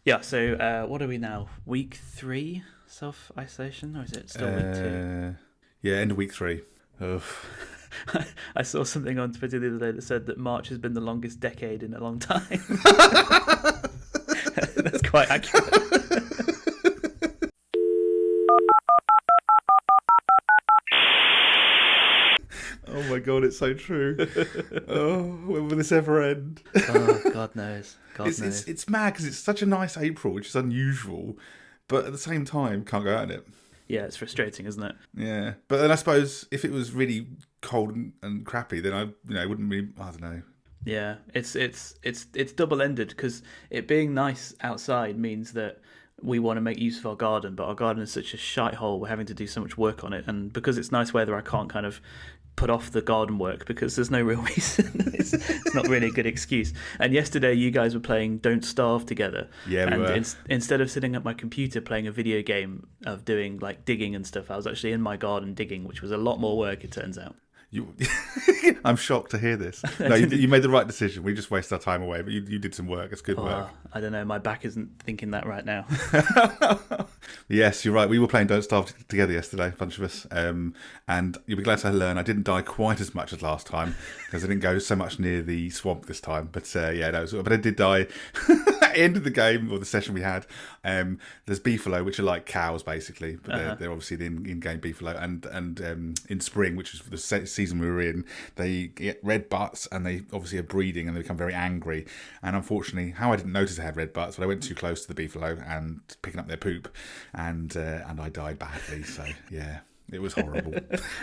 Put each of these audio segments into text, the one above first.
Yeah, so what are we now? Week 3 self-isolation, or is it still week 2? Yeah, end of week 3. Ugh. I saw something on Twitter the other day that said that March has been the longest decade in a long time. That's quite accurate. Oh my god, it's so true. Oh, when will this ever end? Oh, God knows. God It's knows. it's mad because it's such a nice April, which is unusual, but at the same time, can't go out in it. Yeah, it's frustrating, isn't it? Yeah, but then I suppose if it was really cold and crappy, then I wouldn't be. I don't know. Yeah, it's double-ended because it being nice outside means that we want to make use of our garden, but our garden is such a shite hole. We're having to do so much work on it, and because it's nice weather, I can't kind of put off the garden work because there's no real reason. It's not really a good excuse. And yesterday, you guys were playing Don't Starve together. Yeah, we and were. Instead of sitting at my computer playing a video game of doing like digging and stuff, I was actually in my garden digging, which was a lot more work, it turns out. You, I'm shocked to hear this. No, you made the right decision. We just wasted our time away, but you did some work. It's good work. I don't know. My back isn't thinking that right now. Yes, you're right. We were playing Don't Starve together yesterday, a bunch of us. And you'll be glad to learn I didn't die quite as much as last time because I didn't go so much near the swamp this time. But but I did die at the end of the game or the session we had. There's beefalo, which are like cows basically, but they're obviously the in-game beefalo. And in spring, which is the season we were in, they get red butts and they obviously are breeding and they become very angry. And unfortunately, how I didn't notice they had red butts, but I went too close to the beefalo and picking up their poop, and I died badly. So yeah. It was horrible.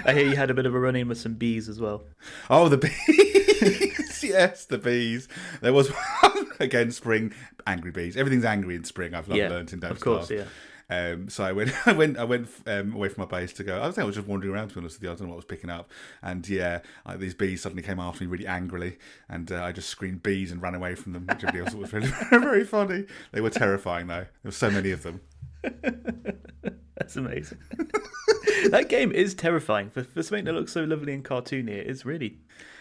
I hear you had a bit of a run-in with some bees as well. Oh, the bees. Yes, the bees. There was one, again, spring, angry bees. Everything's angry in spring, I've learned in Don't Of course, Starve. yeah. So I went away from my base to go. I was just wandering around, to be honest with you. I don't know what I was picking up. And yeah, these bees suddenly came after me really angrily. And I just screamed bees and ran away from them, which everybody else thought was very, very funny. They were terrifying, though. There were so many of them. That's amazing. That game is terrifying for something that looks so lovely and cartoony. It's really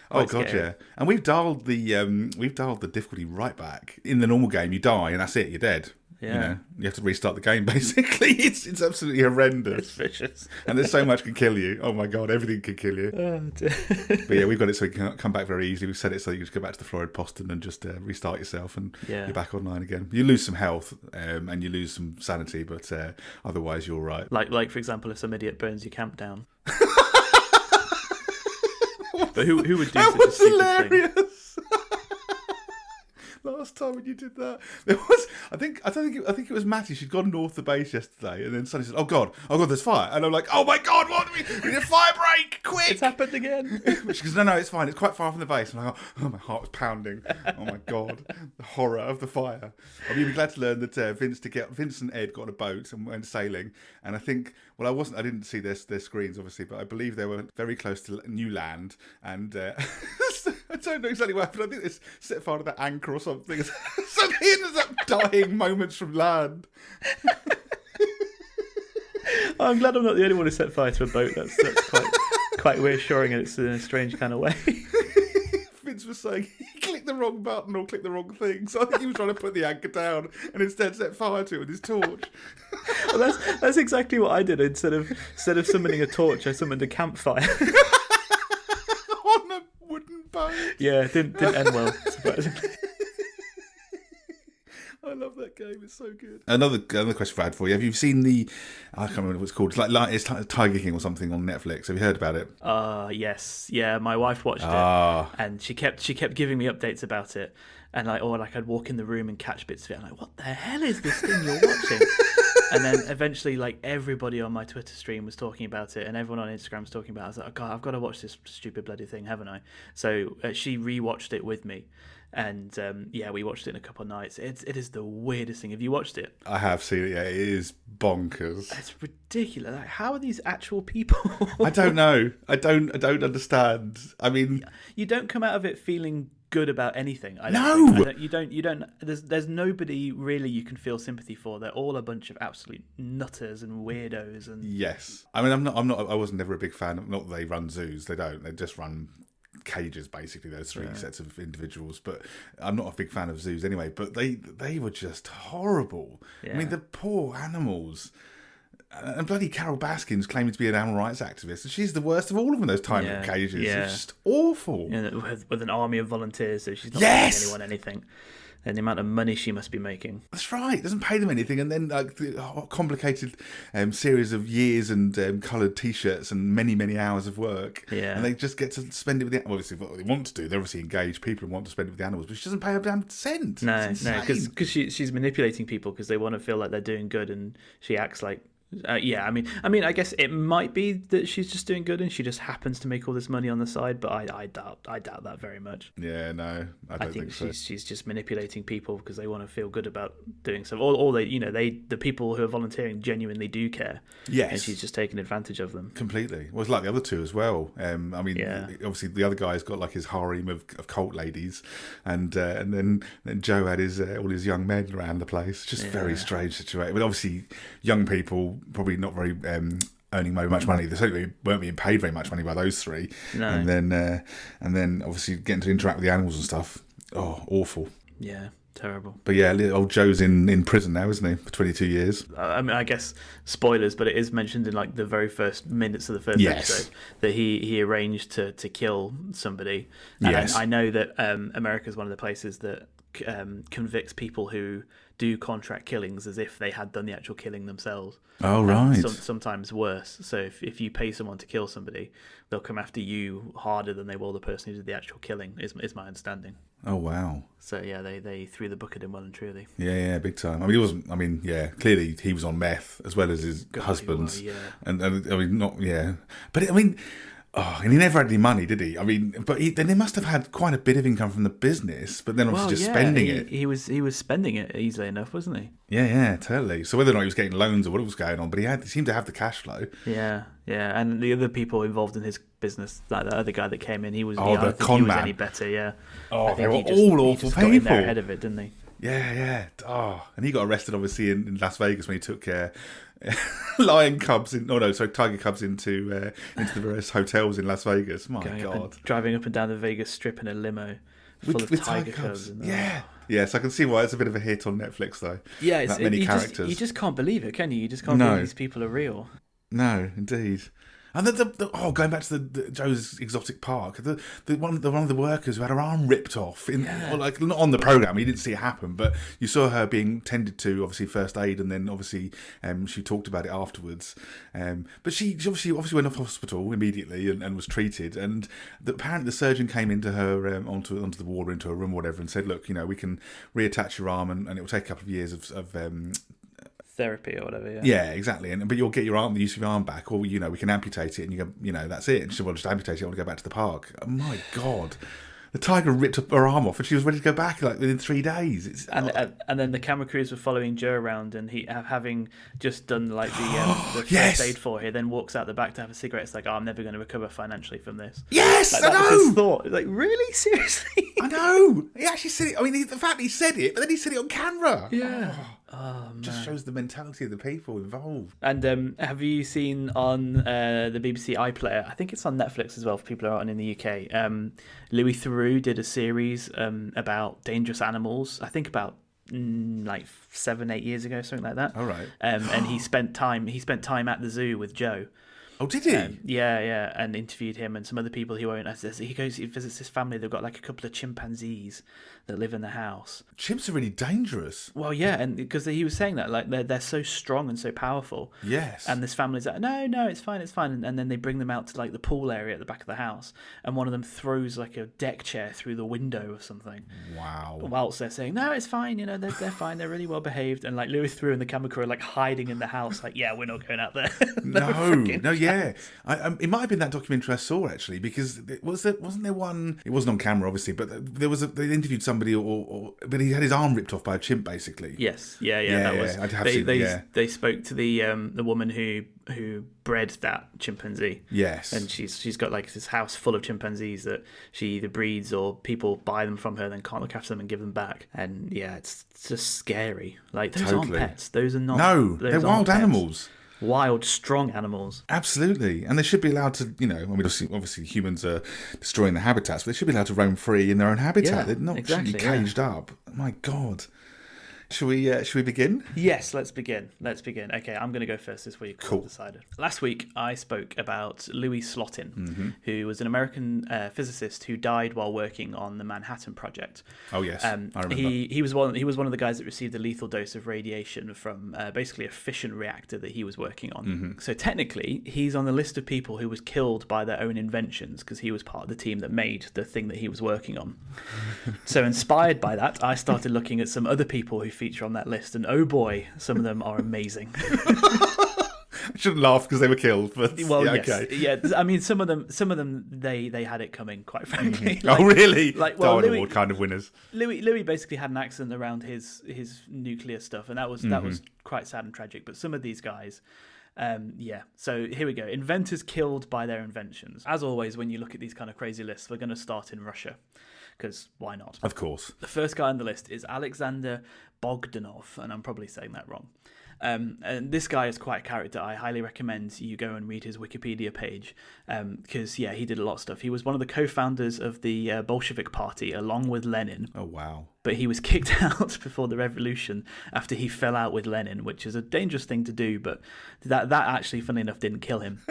quite God, scary. yeah. And we've dialed the difficulty right back. In the normal game, you die and that's it. You're dead. Yeah. You have to restart the game. Basically, it's absolutely horrendous. It's vicious. And there's so much can kill you. Oh my god, everything can kill you. Oh, dear. But yeah, we've got it so you can come back very easily. We've set it so you can just go back to the Florid Poston and just restart yourself, and Yeah. you're back online again. You lose some health and you lose some sanity, but otherwise you're all right. Like for example, if some idiot burns your camp down. But who would do That such a was stupid thing? hilarious. Last time when you did that, there was I think it was Matty. She'd gone north the base yesterday, and then suddenly said, "Oh god, there's fire!" And I'm like, "Oh my god, what? We need a fire break, quick!" It's happened again. She goes, "No, it's fine. It's quite far from the base." And I go, "Oh, my heart was pounding. Oh my god, the horror of the fire." I'll be glad to learn that Vince and Ed got on a boat and went sailing. And I think, I didn't see their screens obviously, but I believe they were very close to new land. And I don't know exactly what happened. I think they set fire to that anchor or something. So he ends up dying moments from land. I'm glad I'm not the only one who set fire to a boat. That's quite reassuring, and it's in a strange kind of way. Vince was saying he clicked the wrong button or clicked the wrong thing, so I think he was trying to put the anchor down and instead set fire to it with his torch. Well, that's exactly what I did. Instead of summoning a torch, I summoned a campfire. On a wooden boat. Yeah, it didn't end well, surprisingly. I love that game. It's so good. Another question I had for you. Have you seen I can't remember what it's called. It's like Tiger King or something on Netflix. Have you heard about it? Yes. Yeah, my wife watched it, and she kept giving me updates about it. And I'd walk in the room and catch bits of it. I'm like, what the hell is this thing you're watching? And then eventually, like, everybody on my Twitter stream was talking about it, and everyone on Instagram was talking about it. I was like, oh, God, I've got to watch this stupid bloody thing, haven't I? So she rewatched it with me. And we watched it in a couple of nights. It is the weirdest thing. Have you watched it? I have seen it. Yeah, it is bonkers. It's ridiculous. Like, how are these actual people? I don't know. I don't understand. I mean, you don't come out of it feeling good about anything. You don't. There's nobody really you can feel sympathy for. They're all a bunch of absolute nutters and weirdos. And yes, I mean, I'm not. I was never a big fan of. Not that they run zoos. They don't. They just run cages, basically, those three sets of individuals. But I'm not a big fan of zoos anyway, but they were just horrible. Yeah. I mean, the poor animals. And bloody Carol Baskin's claiming to be an animal rights activist, and she's the worst of all of them, those tiny little cages. Yeah. It's just awful. With an army of volunteers, so she's not Yes! paying anyone anything. And the amount of money she must be making. That's right. Doesn't pay them anything, and then like the complicated series of years and coloured T-shirts and many hours of work. Yeah. And they just get to spend it with the obviously what they want to do. They're obviously engaged people and want to spend it with the animals, but she doesn't pay a damn cent. No, because she's manipulating people because they want to feel like they're doing good, and she acts like. I mean, I guess it might be that she's just doing good and she just happens to make all this money on the side, but I doubt that very much. Yeah, no, I don't think so. She's just manipulating people because they want to feel good about doing so. Or the people who are volunteering genuinely do care. Yes, and she's just taking advantage of them completely. Well, it's like the other two as well. Obviously the other guy's got like his harem of cult ladies, and then Joe had his all his young men around the place. Just very strange situation. But obviously, young people. Probably not very earning very much money. They certainly weren't being paid very much money by those three. No. And then obviously getting to interact with the animals and stuff. Oh, awful. Yeah, terrible. But yeah, old Joe's in prison now, isn't he, for 22 years? I mean, I guess spoilers, but it is mentioned in like the very first minutes of the first episode that he arranged to kill somebody. And yes. I know that America is one of the places that convicts people who do contract killings as if they had done the actual killing themselves. Oh, right. Sometimes worse. So if you pay someone to kill somebody, they'll come after you harder than they will the person who did the actual killing, is my understanding. Oh, wow. So, yeah, they threw the book at him well and truly. Yeah, big time. I mean, clearly he was on meth as well as his husband. And I mean, not, yeah. But, I mean... Oh, and he never had any money, did he? I mean, but then he must have had quite a bit of income from the business, but then obviously spending it. He was spending it easily enough, wasn't he? Yeah, totally. So whether or not he was getting loans or what was going on, but he seemed to have the cash flow. Yeah, and the other people involved in his business, like the other guy that came in, he was. The con man. Any better? Yeah. Oh, they were all awful people. Got in there ahead of it, didn't he? Yeah. Oh, and he got arrested obviously in Las Vegas when he took tiger cubs into the various hotels in Las Vegas. My God, driving up and down the Vegas Strip in a limo full of tiger cubs. Yes, I can see why it's a bit of a hit on Netflix though. Yeah, that many characters. You just can't believe it, can you? You just can't believe these people are real. No, indeed. And going back to the Joe's Exotic Park, one of the workers who had her arm ripped off not on the program, you didn't see it happen, but you saw her being tended to, obviously first aid, and then obviously she talked about it afterwards. But she obviously went off hospital immediately and was treated. And apparently the surgeon came into her onto the ward, into her room, or whatever, and said, "Look, we can reattach your arm, and it will take a couple of years of therapy or whatever, yeah, exactly. But you'll get the use of your arm back, or we can amputate it, and you go, that's it." And she said, "Well, just amputate it. I want to go back to the park." Oh my God, the tiger ripped her arm off, and she was ready to go back within 3 days. And then the camera crews were following Joe around, and he having just done like the first aid for her, then walks out the back to have a cigarette. It's like, I'm never going to recover financially from this. Yes, like, I know. That was his thought. Like, really, seriously? I know. He actually said it. I mean, the fact he said it, but then he said it on camera. Yeah. Just shows the mentality of the people involved. And have you seen on the BBC iPlayer, I think it's on Netflix as well for people who aren't in the UK, Louis Theroux did a series about dangerous animals, I think about 7-8 years ago, something like that. All right. And he spent time at the zoo with Joe. Oh, did he? Yeah, and interviewed him and some other people who own. He visits this family. They've got like a couple of chimpanzees that live in the house. Chimps are really dangerous. Well, yeah, and because he was saying that, like they're so strong and so powerful. Yes. And this family's like, no, it's fine. And then they bring them out to like the pool area at the back of the house, and one of them throws like a deck chair through the window or something. Wow. Whilst they're saying, no, it's fine. They're fine. They're really well behaved. And like Louis Theroux and the camera crew are like hiding in the house, like, yeah, we're not going out there. No, yeah. It might have been that documentary I saw actually, because wasn't there one? It wasn't on camera, obviously, but they interviewed somebody, but he had his arm ripped off by a chimp, basically. Yes, that was. They spoke to the woman who bred that chimpanzee. Yes, and she's got like this house full of chimpanzees that she either breeds or people buy them from her, then can't look after them and give them back. And yeah, it's just scary. Like those aren't pets. Those are not. No, they're wild animals. Wild, strong animals. Absolutely. And they should be allowed to, obviously humans are destroying the habitats, but they should be allowed to roam free in their own habitat. Yeah, They're not exactly, caged up. My God. Should we begin? Yes, let's begin. Okay, I'm going to go first this week. Cool. Decided. Last week, I spoke about Louis Slotin, who was an American physicist who died while working on the Manhattan Project. Oh yes, I remember. He was one of the guys that received a lethal dose of radiation from basically a fission reactor that he was working on. So technically, he's on the list of people who was killed by their own inventions because he was part of the team that made the thing that he was working on. So inspired by that, I started looking at some other people who feature on that list, and oh boy, some of them are amazing. I shouldn't laugh because they were killed, but well, yeah, yes, okay. yeah. I mean, some of them, they had it coming, quite frankly. Oh, really? Darwin Louis, Award kind of winners. Louis basically had an accident around his nuclear stuff, and that was quite sad and tragic. But some of these guys. So here we go. Inventors killed by their inventions. As always, when you look at these kind of crazy lists, we're going to start in Russia, because why not? Of course. The first guy on the list is Alexander Bogdanov, and I'm probably saying that wrong. And this guy is quite a character. I highly recommend you go and read his Wikipedia page because, he did a lot of stuff. He was one of the co-founders of the Bolshevik Party along with Lenin. Oh, wow. But he was kicked out before the revolution after he fell out with Lenin, which is a dangerous thing to do, but that actually, funnily enough, didn't kill him.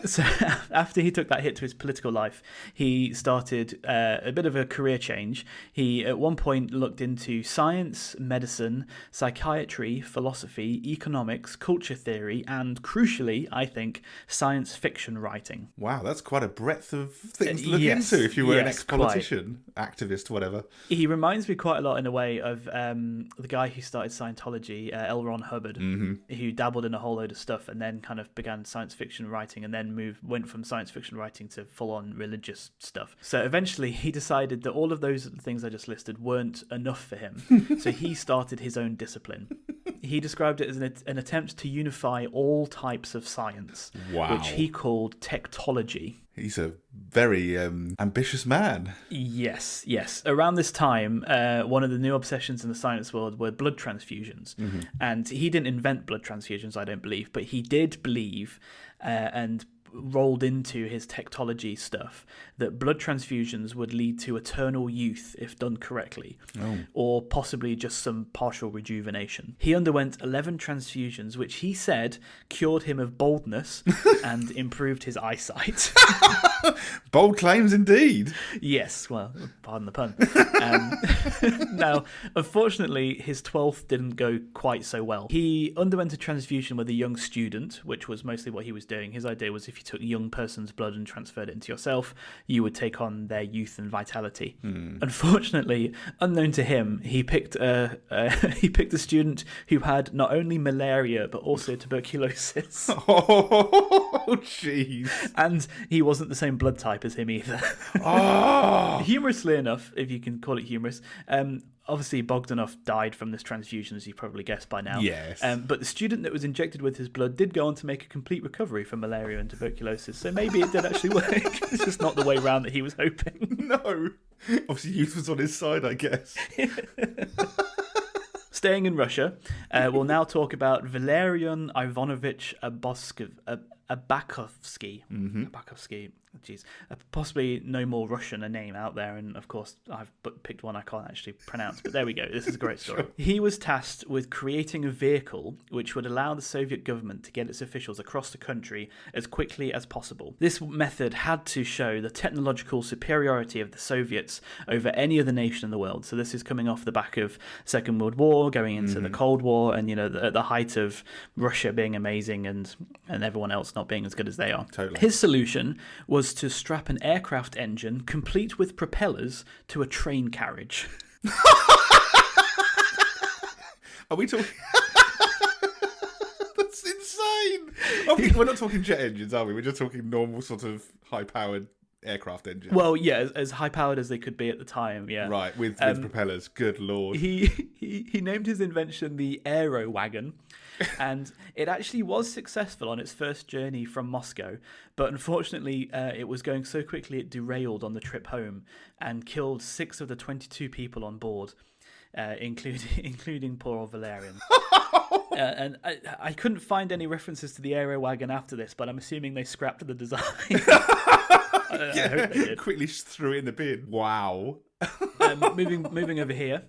So after he took that hit to his political life, he started a bit of a career change. He, at one point, looked into science, medicine, psychiatry, philosophy, economics, culture theory, and, crucially, I think, science fiction writing. Wow, that's quite a breadth of things to look into if you were an ex-politician, activist, whatever. He reminds me quite a lot in a way of the guy who started Scientology, L. Ron Hubbard, who dabbled in a whole load of stuff and then kind of began science fiction writing and then went from science fiction writing to full-on religious stuff. So eventually he decided that all of those things I just listed weren't enough for him. So he started his own discipline. He described it as an attempt to unify all types of science, which he called techtology. He's a very ambitious man. Yes. Around this time, one of the new obsessions in the science world were blood transfusions. And he didn't invent blood transfusions, I don't believe, but he did believe and rolled into his techtology stuff that blood transfusions would lead to eternal youth if done correctly, or possibly just some partial rejuvenation. He underwent 11 transfusions, which he said cured him of baldness and improved his eyesight. Bold claims indeed. Yes, well, pardon the pun. Now, unfortunately, his 12th didn't go quite so well. He underwent a transfusion with a young student, which was mostly what he was doing. His idea was if you took a young person's blood and transferred it into yourself, you would take on their youth and vitality. Unfortunately, unknown to him, he picked a student who had not only malaria but also tuberculosis. Oh, jeez. And he wasn't the same blood type as him either. Humorously enough, if you can call it humorous, obviously Bogdanov died from this transfusion, as you probably guessed by now. Yes. But the student that was injected with his blood did go on to make a complete recovery from malaria and tuberculosis, so maybe it did actually work. It's just not the way round that he was hoping. No. Obviously youth was on his side, I guess. Staying in Russia, we'll now talk about Valerian Ivanovich Abakovsky. Abakovsky. Jeez, possibly no more Russian a name out there, and of course I've picked one I can't actually pronounce, but there we go. This is a great story. Sure. He was tasked with creating a vehicle which would allow the Soviet government to get its officials across the country as quickly as possible. This method had to show the technological superiority of the Soviets over any other nation in the world. So this is coming off the back of Second World War, going into the Cold War, and at the height of Russia being amazing and everyone else not being as good as they are. Totally. His solution was to strap an aircraft engine complete with propellers to a train carriage. Are we talking? That's insane. We're not talking jet engines, are we? We're just talking normal sort of high-powered aircraft engines. Well, yeah, as high-powered as they could be at the time, yeah. Right, with propellers. Good Lord. He named his invention the Aero Wagon, and it actually was successful on its first journey from Moscow, but unfortunately it was going so quickly it derailed on the trip home and killed 6 of the 22 people on board, including poor old Valerian. And I couldn't find any references to the aero wagon after this, but I'm assuming they scrapped the design. I hope they did. Quickly threw it in the bin. Wow. Moving over here,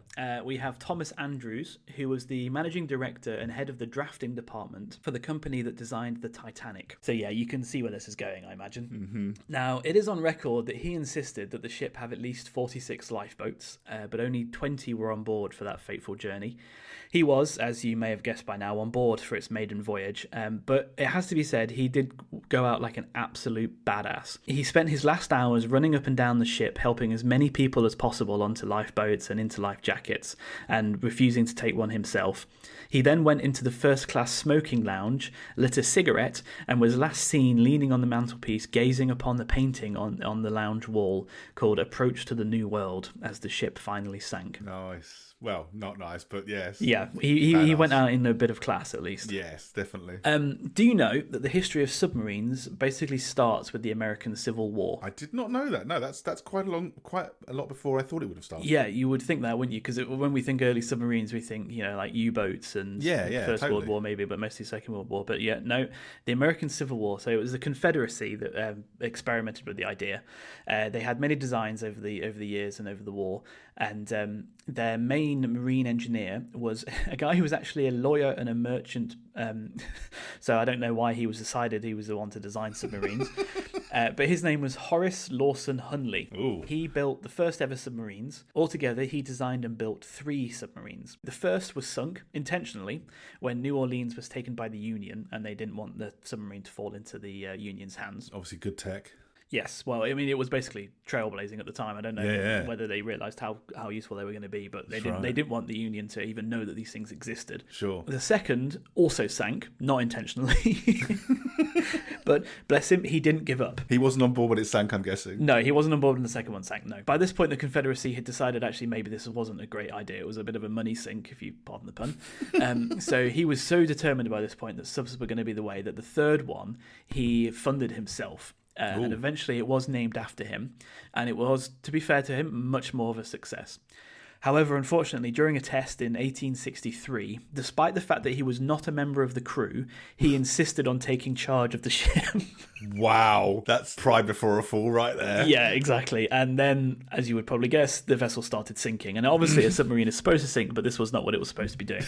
we have Thomas Andrews, who was the managing director and head of the drafting department for the company that designed the Titanic. So yeah, you can see where this is going, I imagine. Mm-hmm. Now, it is on record that he insisted that the ship have at least 46 lifeboats, but only 20 were on board for that fateful journey. He was, as you may have guessed by now, on board for its maiden voyage, but it has to be said, he did go out like an absolute badass. He spent his last hours running up and down the ship, helping as many people as possible onto lifeboats and into life jackets, and refusing to take one himself. He then went into the first-class smoking lounge, lit a cigarette, and was last seen leaning on the mantelpiece, gazing upon the painting on the lounge wall called Approach to the New World, as the ship finally sank. Nice. Well, not nice, but yes. Yeah, he went out in a bit of class, at least. Yes, definitely. Do you know that the history of submarines basically starts with the American Civil War? I did not know that. No, that's quite a lot before I thought it would have started. Yeah, you would think that, wouldn't you? Because when we think early submarines, we think, like U-boats and First totally. World War maybe, but mostly Second World War. But yeah, no, the American Civil War. So it was the Confederacy that experimented with the idea. They had many designs over the years and over the war, and their main marine engineer was a guy who was actually a lawyer and a merchant. So I don't know why he was decided he was the one to design submarines. But his name was Horace Lawson Hunley. Ooh. He built the first ever submarines. Altogether, he designed and built 3 submarines. The first was sunk intentionally when New Orleans was taken by the Union, and they didn't want the submarine to fall into the Union's hands. Obviously, good tech. Yes, well, I mean, it was basically trailblazing at the time. I don't know whether they realised how useful they were going to be, but they didn't want the Union to even know that these things existed. Sure. The second also sank, not intentionally, but bless him, he didn't give up. He wasn't on board when it sank, I'm guessing. No, he wasn't on board when the second one sank, no. By this point, the Confederacy had decided actually maybe this wasn't a great idea. It was a bit of a money sink, if you pardon the pun. So he was so determined by this point that subs were going to be the way that the third one, he funded himself. And eventually it was named after him, and it was, to be fair to him, much more of a success. However, unfortunately, during a test in 1863, despite the fact that he was not a member of the crew, he insisted on taking charge of the ship. Wow, that's pride before a fall right there. Yeah, exactly. And then, as you would probably guess, the vessel started sinking. And obviously a submarine is supposed to sink, but this was not what it was supposed to be doing.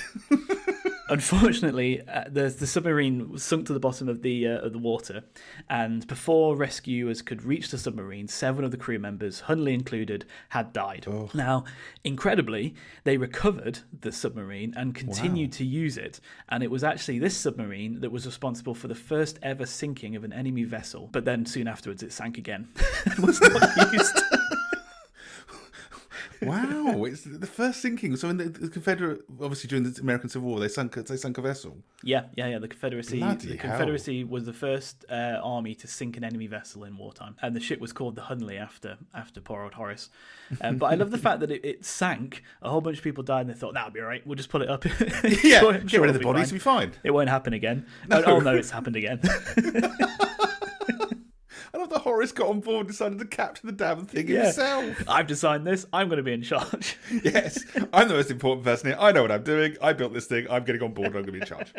Unfortunately, the submarine sunk to the bottom of the water, and before rescuers could reach the submarine, 7 of the crew members, Hunley included, had died. Oh. Now, incredibly, they recovered the submarine and continued to use it, and it was actually this submarine that was responsible for the first ever sinking of an enemy vessel, but then soon afterwards it sank again and was not used. Wow, it's the first sinking. So in the Confederate, obviously during the American Civil War, they sunk a vessel. Yeah. The Confederacy. Bloody hell. Confederacy was the first army to sink an enemy vessel in wartime, and the ship was called the Hunley after poor old Horace. But I love the fact that it sank. A whole bunch of people died, and they thought that'll be all right. We'll just pull it up. Yeah, get rid of the bodies, it'll be fine. It won't happen again. No. Oh no, it's happened again. I love that Horace got on board and decided to capture the damn thing himself. I've designed this. I'm going to be in charge. Yes, I'm the most important person here. I know what I'm doing. I built this thing. I'm getting on board. I'm going to be in charge.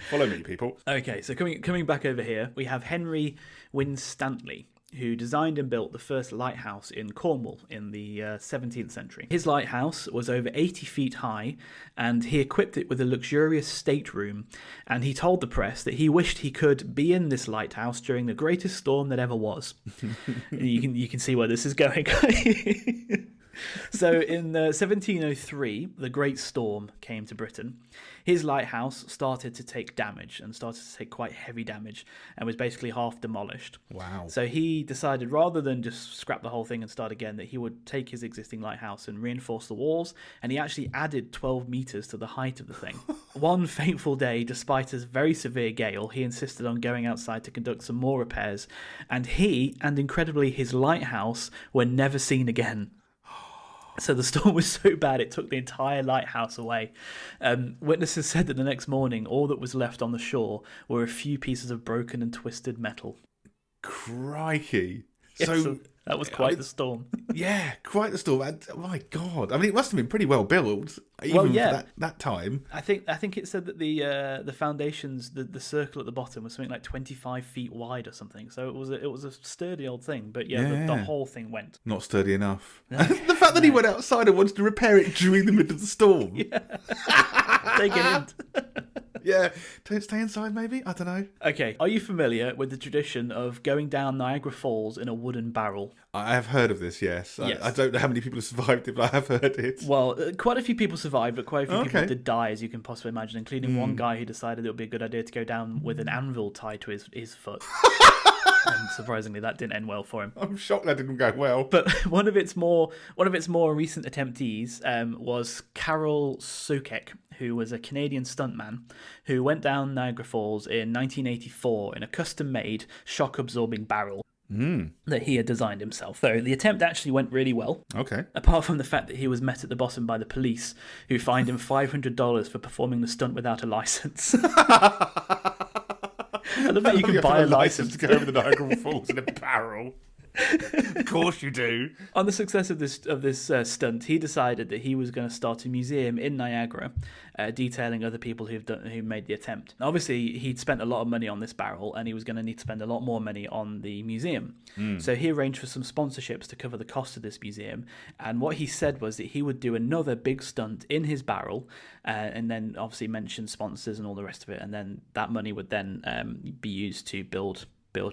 Follow me, people. Okay, so coming back over here, we have Henry Winstanley, who designed and built the first lighthouse in Cornwall in the 17th century. His lighthouse was over 80 feet high, and he equipped it with a luxurious stateroom, and he told the press that he wished he could be in this lighthouse during the greatest storm that ever was. You can see where this is going. So in 1703, the Great Storm came to Britain. His lighthouse started to take damage, and started to take quite heavy damage, and was basically half demolished. Wow. So he decided, rather than just scrap the whole thing and start again, that he would take his existing lighthouse and reinforce the walls, and he actually added 12 metres to the height of the thing. One fateful day, despite a very severe gale, he insisted on going outside to conduct some more repairs, and he, and incredibly his lighthouse, were never seen again. So the storm was so bad it took the entire lighthouse away. Witnesses said that the next morning all that was left on the shore were a few pieces of broken and twisted metal. Crikey. Yeah, So That was quite the storm. Yeah, quite the storm. And, oh my God. I mean, it must have been pretty well built, even for that time. I think it said that the foundations, the circle at the bottom was something like 25 feet wide or something. So it was a sturdy old thing. But the whole thing went. Not sturdy enough. The fact that he went outside and wanted to repair it during the middle of the storm. Yeah. Take a hint. Yeah, don't stay inside maybe? I don't know. Okay, are you familiar with the tradition of going down Niagara Falls in a wooden barrel? I have heard of this, yes. I don't know how many people have survived it, but I have heard it. Well, quite a few people survived, but quite a few people did die, as you can possibly imagine, including one guy who decided it would be a good idea to go down with an anvil tied to his foot. And surprisingly, that didn't end well for him. I'm shocked that didn't go well. But one of its more recent attemptees was Carol Sokek, who was a Canadian stuntman who went down Niagara Falls in 1984 in a custom-made shock-absorbing barrel that he had designed himself. So the attempt actually went really well. Okay. Apart from the fact that he was met at the bottom by the police, who fined him $500 for performing the stunt without a license. I love that you can buy a license to go over the Niagara Falls in a barrel. Of course you do. On the success of this stunt, he decided that he was going to start a museum in Niagara, detailing other people who made the attempt. Obviously, he'd spent a lot of money on this barrel, and he was going to need to spend a lot more money on the museum. So he arranged for some sponsorships to cover the cost of this museum. And what he said was that he would do another big stunt in his barrel, and then obviously mention sponsors and all the rest of it. And then that money would then be used to build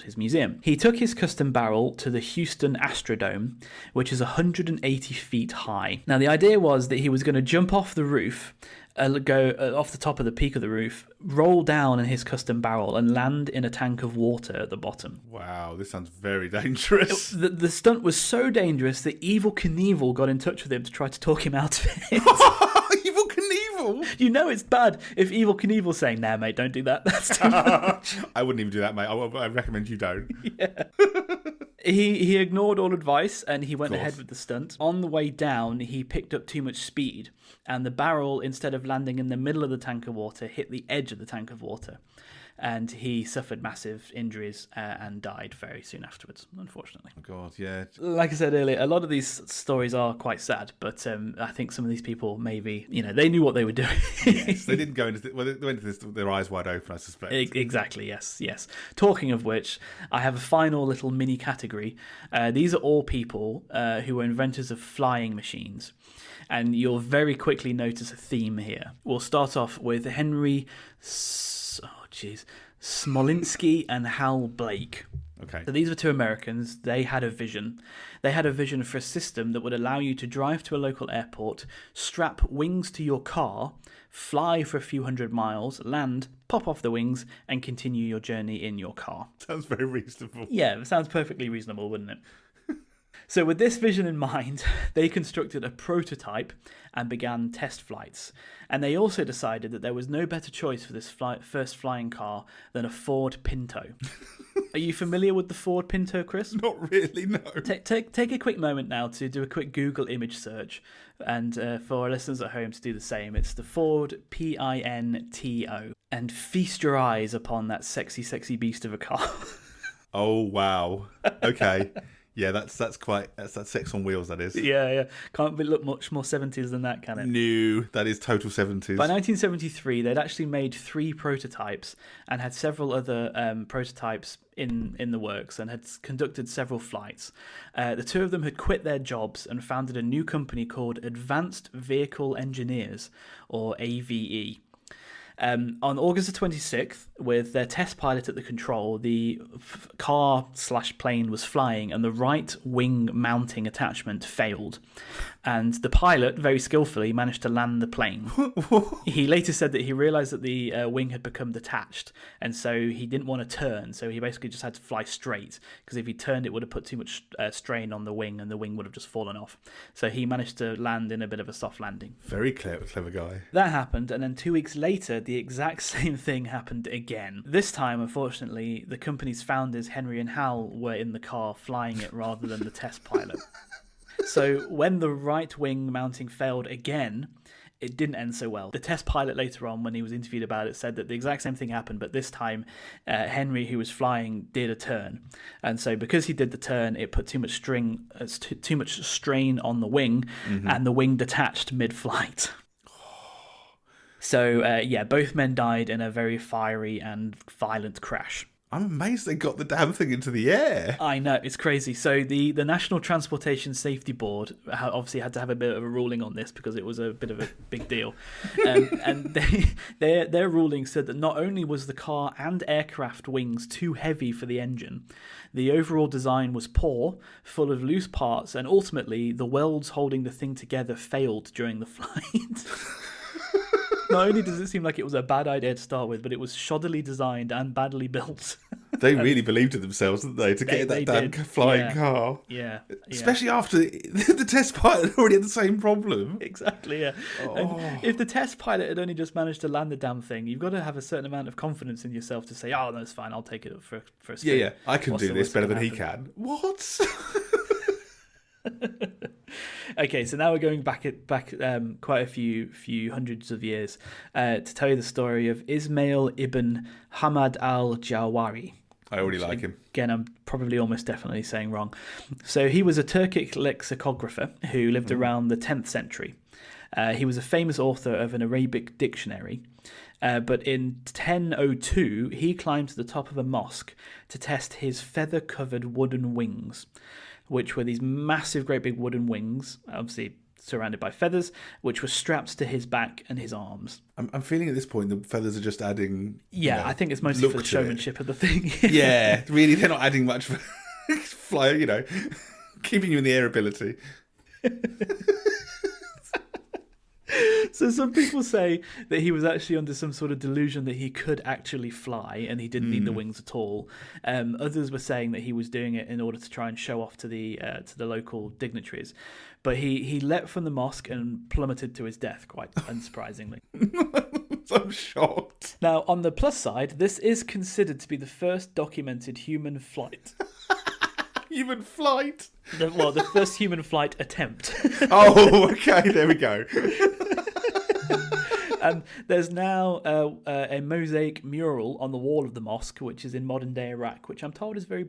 his museum. He took his custom barrel to the Houston Astrodome, which is 180 feet high. Now, the idea was that he was going to jump off the roof, go off the top of the peak of the roof, roll down in his custom barrel, and land in a tank of water at the bottom. Wow, this sounds very dangerous. The stunt was so dangerous that Evel Knievel got in touch with him to try to talk him out of it. Evel Knievel? You know it's bad if Evel Knievel's saying, "Nah, mate, don't do that. That's too much." I wouldn't even do that, mate. I recommend you don't. Yeah. He ignored all advice and he went ahead with the stunt. On the way down, he picked up too much speed, and the barrel, instead of landing in the middle of the tank of water, hit the edge of the tank of water. And he suffered massive injuries and died very soon afterwards, unfortunately. Oh, God, yeah. Like I said earlier, a lot of these stories are quite sad, but I think some of these people maybe, they knew what they were doing. Yes, they didn't go into they went into this with their eyes wide open, I suspect. Exactly, yes. Talking of which, I have a final little mini category. These are all people who were inventors of flying machines. And you'll very quickly notice a theme here. We'll start off with Henry Smolinski and Hal Blake. Okay. So these were two Americans. They had a vision. They had a vision for a system that would allow you to drive to a local airport, strap wings to your car, fly for a few hundred miles, land, pop off the wings, and continue your journey in your car. Sounds very reasonable. Yeah, it sounds perfectly reasonable, wouldn't it? So with this vision in mind, they constructed a prototype and began test flights. And they also decided that there was no better choice for this first flying car than a Ford Pinto. Are you familiar with the Ford Pinto, Chris? Not really, no. Take a quick moment now to do a quick Google image search. And for our listeners at home to do the same, it's the Ford Pinto. And feast your eyes upon that sexy, sexy beast of a car. Oh, wow. Okay. Yeah, that's sex on wheels, that is. Yeah. Can't look much more 70s than that, can it? No, that is total 70s. By 1973, they'd actually made 3 prototypes and had several other prototypes in the works and had conducted several flights. The 2 of them had quit their jobs and founded a new company called Advanced Vehicle Engineers, or AVE. On August the 26th, with their test pilot at the control, the car/plane was flying and the right wing mounting attachment failed. And the pilot, very skillfully, managed to land the plane. He later said that he realised that the wing had become detached, and so he didn't want to turn, so he basically just had to fly straight, because if he turned, it would have put too much strain on the wing, and the wing would have just fallen off. So he managed to land in a bit of a soft landing. Very clever guy. That happened, and then 2 weeks later, the exact same thing happened again. This time, unfortunately, the company's founders, Henry and Hal, were in the car flying it rather than the test pilot. So when the right wing mounting failed again, it didn't end so well. The test pilot later on, when he was interviewed about it, said that the exact same thing happened, but this time Henry, who was flying, did a turn. And so because he did the turn, it put too much strain on the wing, and the wing detached mid-flight. So, both men died in a very fiery and violent crash. I'm amazed they got the damn thing into the air. I know, it's crazy. So the National Transportation Safety Board obviously had to have a bit of a ruling on this because it was a bit of a big deal. And their ruling said that not only was the car and aircraft wings too heavy for the engine, the overall design was poor, full of loose parts, and ultimately the welds holding the thing together failed during the flight. Not only does it seem like it was a bad idea to start with, but it was shoddily designed and badly built. They really believed in themselves, didn't they, to get that damn flying car? Yeah. Especially after the test pilot already had the same problem. Exactly, yeah. Oh. And if the test pilot had only just managed to land the damn thing, you've got to have a certain amount of confidence in yourself to say, oh, no, it's fine, I'll take it up for a spin. Yeah, I can do this better than he can. What? Okay, so now we're going back quite a few hundreds of years to tell you the story of Ismail ibn Hamad al-Jawari. I already like him. Again, I'm probably almost definitely saying wrong. So he was a Turkic lexicographer who lived around the 10th century. He was a famous author of an Arabic dictionary. But in 1002, he climbed to the top of a mosque to test his feather-covered wooden wings, which were these massive, great big wooden wings, obviously surrounded by feathers, which were strapped to his back and his arms. I'm feeling at this point the feathers are just adding... Yeah, I think it's mostly for the showmanship of the thing. Yeah, really, they're not adding much for fly, keeping you in the air ability. So some people say that he was actually under some sort of delusion that he could actually fly and he didn't need the wings at all. Others were saying that he was doing it in order to try and show off to the local dignitaries. But he leapt from the mosque and plummeted to his death, quite unsurprisingly. I'm shocked. Now, on the plus side, this is considered to be the first documented human flight. Human flight? The first human flight attempt. Oh, okay, there we go. And there's now a mosaic mural on the wall of the mosque, which is in modern-day Iraq, which I'm told is very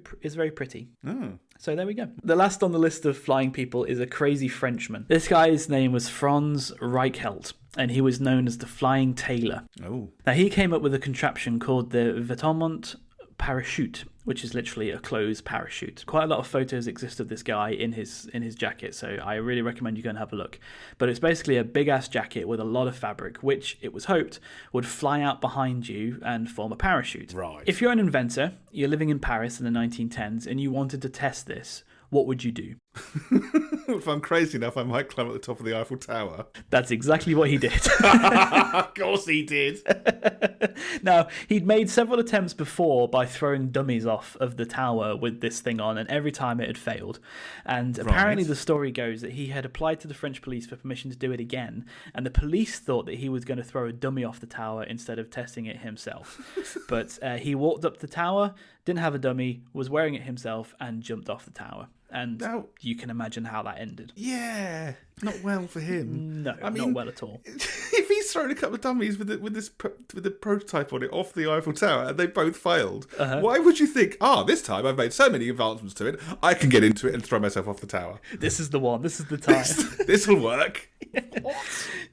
pretty. Oh. So there we go. The last on the list of flying people is a crazy Frenchman. This guy's name was Franz Reichelt, and he was known as the Flying Tailor. Oh. Now, he came up with a contraption called the vêtement parachute, which is literally a closed parachute. Quite a lot of photos exist of this guy in his jacket, so I really recommend you go and have a look. But it's basically a big-ass jacket with a lot of fabric, which, it was hoped, would fly out behind you and form a parachute. Right. If you're an inventor, you're living in Paris in the 1910s, and you wanted to test this, what would you do? If I'm crazy enough, I might climb at the top of the Eiffel Tower. That's exactly what he did. Of course he did. Now, he'd made several attempts before by throwing dummies off of the tower with this thing on, and every time it had failed. And apparently the story goes that he had applied to the French police for permission to do it again, and the police thought that he was going to throw a dummy off the tower instead of testing it himself. But he walked up the tower, didn't have a dummy, was wearing it himself, and jumped off the tower. And you can imagine how that ended. Yeah, not well for him. No, not well at all. If he's thrown a couple of dummies with the prototype on it off the Eiffel Tower and they both failed, why would you think, this time I've made so many advancements to it, I can get into it and throw myself off the tower? This is the one. This is the time. This will work. What?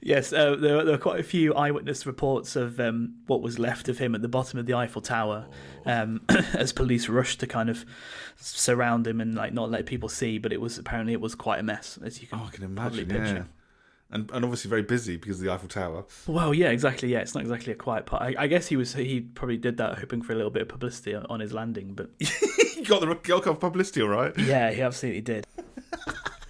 Yes, there were quite a few eyewitness reports of what was left of him at the bottom of the Eiffel Tower as police rushed to kind of surround him and not let people see, but it was quite a mess, as you can, I can imagine, yeah. And obviously very busy because of the Eiffel Tower. Well, yeah, exactly. Yeah, it's not exactly a quiet part. I guess he probably did that hoping for a little bit of publicity on his landing, but he got the publicity, all right. Yeah, he absolutely did.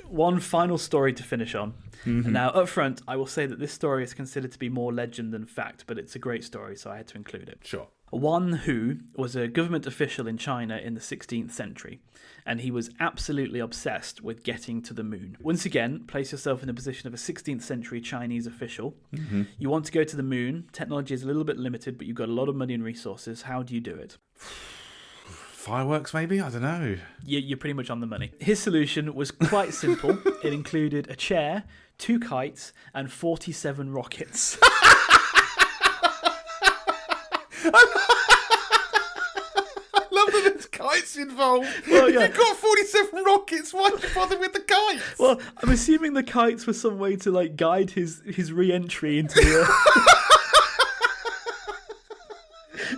One final story to finish on. Mm-hmm. Now, up front, I will say that this story is considered to be more legend than fact, but it's a great story, so I had to include it. Sure. Wan Hu was a government official in China in the 16th century, and he was absolutely obsessed with getting to the moon. Once again, place yourself in the position of a 16th century Chinese official. Mm-hmm. You want to go to the moon. Technology is a little bit limited, but you've got a lot of money and resources. How do you do it? Fireworks, maybe? I don't know. You're pretty much on the money. His solution was quite simple. It included a chair, 2 kites, and 47 rockets. I love that there's kites involved. Well, yeah. If you've got 47 rockets, why don't you bother with the kites? Well, I'm assuming the kites were some way to like guide his re-entry into the Earth.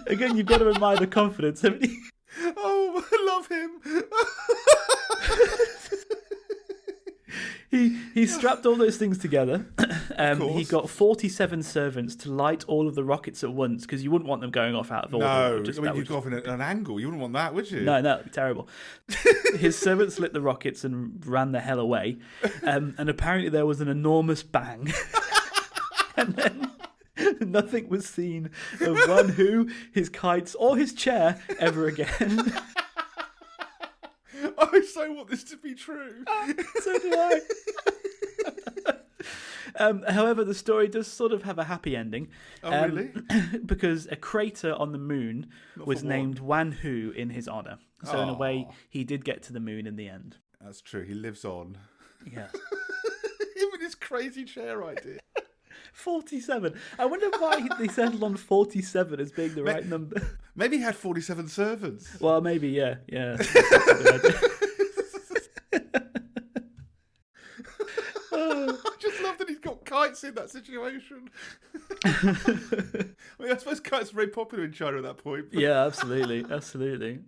Again, you've got to admire the confidence, haven't you? Oh, I love him. He strapped all those things together. He got 47 servants to light all of the rockets at once, because you wouldn't want them going off out of order. No, you'd go off in an angle. You wouldn't want that, would you? No, that'd be terrible. His servants lit the rockets and ran the hell away. And apparently there was an enormous bang. And then nothing was seen of Wan Hu, his kites, or his chair ever again. I so want this to be true. So do I. However, the story does sort of have a happy ending. Oh, really? Because a crater on the moon was named Wan Hu in his honour. So in a way, he did get to the moon in the end. That's true. He lives on. Yeah. Him and his crazy chair idea. 47. I wonder why they settled on 47 as being the right number. Maybe he had 47 servants. Well, maybe, yeah. That's a good idea. I just love that he's got kites in that situation. I suppose kites are very popular in China at that point. But... Yeah, absolutely.